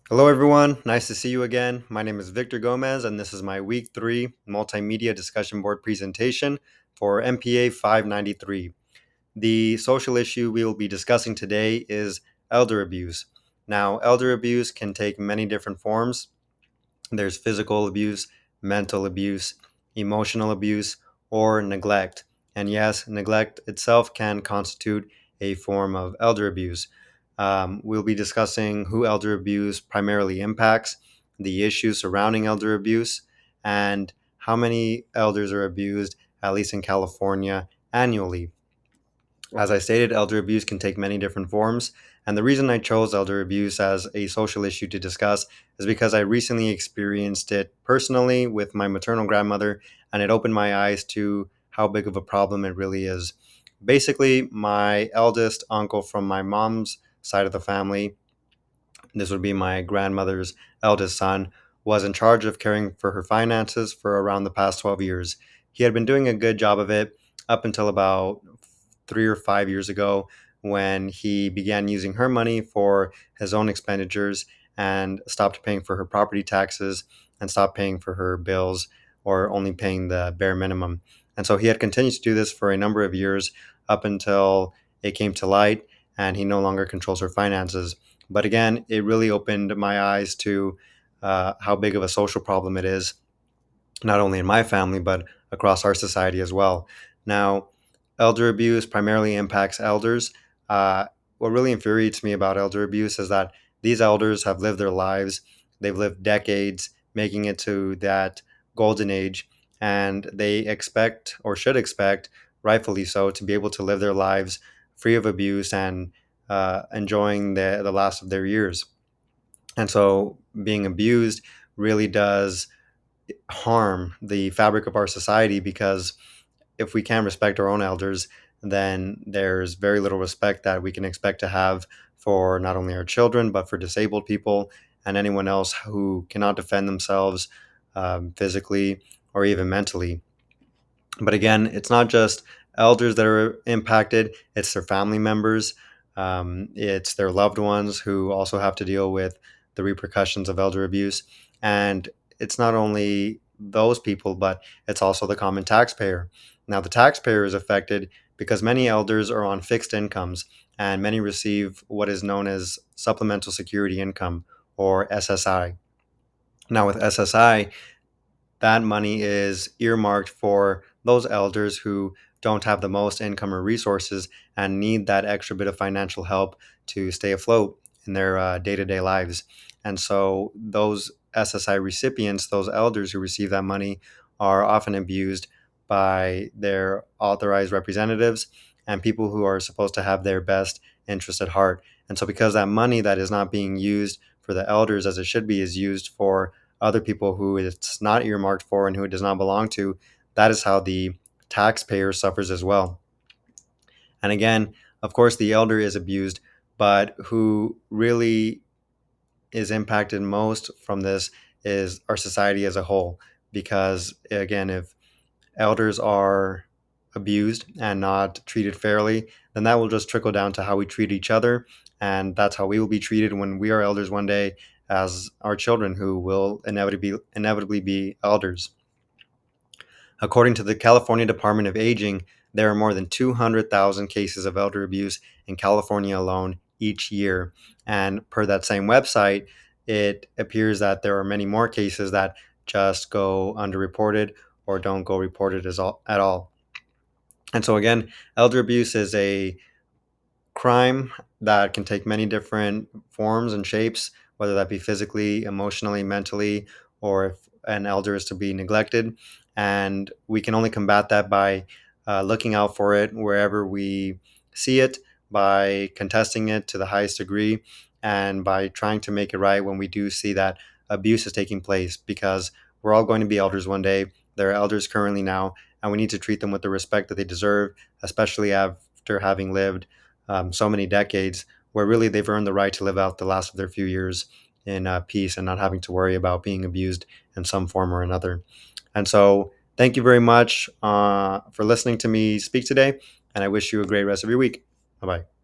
Hello, everyone. Nice to see you again. My name is Victor Gomez, and this is my Week 3 Multimedia Discussion Board presentation for MPA 593. The social issue we will be discussing today is elder abuse. Now, elder abuse can take many different forms. There's physical abuse, mental abuse, emotional abuse, or neglect. And yes, neglect itself can constitute a form of elder abuse. We'll be discussing who elder abuse primarily impacts, the issues surrounding elder abuse, and how many elders are abused, at least in California, annually. As I stated, elder abuse can take many different forms. And the reason I chose elder abuse as a social issue to discuss is because I recently experienced it personally with my maternal grandmother, and it opened my eyes to how big of a problem it really is. Basically, my eldest uncle from my mom's side of the family, this would be my grandmother's eldest son, was in charge of caring for her finances for around the past 12 years. He had been doing a good job of it up until about 3 or 5 years ago when he began using her money for his own expenditures and stopped paying for her property taxes and stopped paying for her bills or only paying the bare minimum. And so he had continued to do this for a number of years up until it came to light and he no longer controls her finances. But again, it really opened my eyes to how big of a social problem it is, not only in my family, but across our society as well. Now, elder abuse primarily impacts elders. What really infuriates me about elder abuse is that these elders have lived their lives, they've lived decades, making it to that golden age, and they expect, or should expect, rightfully so, to be able to live their lives free of abuse and enjoying the last of their years. And so being abused really does harm the fabric of our society because if we can't respect our own elders, then there's very little respect that we can expect to have for not only our children, but for disabled people and anyone else who cannot defend themselves physically or even mentally. But again, it's not just elders that are impacted, it's their family members, it's their loved ones who also have to deal with the repercussions of elder abuse. And it's not only those people, but it's also the common taxpayer. Now, the taxpayer is affected because many elders are on fixed incomes and many receive what is known as supplemental security income or SSI. Now, with SSI, that money is earmarked for those elders who don't have the most income or resources and need that extra bit of financial help to stay afloat in their day to day lives. And so, those SSI recipients, those elders who receive that money, are often abused by their authorized representatives and people who are supposed to have their best interest at heart. And so, because that money that is not being used for the elders as it should be is used for other people who it's not earmarked for and who it does not belong to, that is how the taxpayer suffers as well. And again, of course, the elder is abused, but who really is impacted most from this is our society as a whole. Because again, if elders are abused and not treated fairly, then that will just trickle down to how we treat each other. And that's how we will be treated when we are elders one day as our children who will inevitably be elders. According to the California Department of Aging, there are more than 200,000 cases of elder abuse in California alone each year. And per that same website, it appears that there are many more cases that just go underreported or don't go reported at all. And so, again, elder abuse is a crime that can take many different forms and shapes, whether that be physically, emotionally, mentally, or if an elder is to be neglected. And we can only combat that by looking out for it wherever we see it, by contesting it to the highest degree, and by trying to make it right when we do see that abuse is taking place, because we're all going to be elders one day. There are elders currently now, and we need to treat them with the respect that they deserve, especially after having lived so many decades, where really they've earned the right to live out the last of their few years in peace and not having to worry about being abused in some form or another. And so, thank you very much for listening to me speak today, and I wish you a great rest of your week. Bye bye.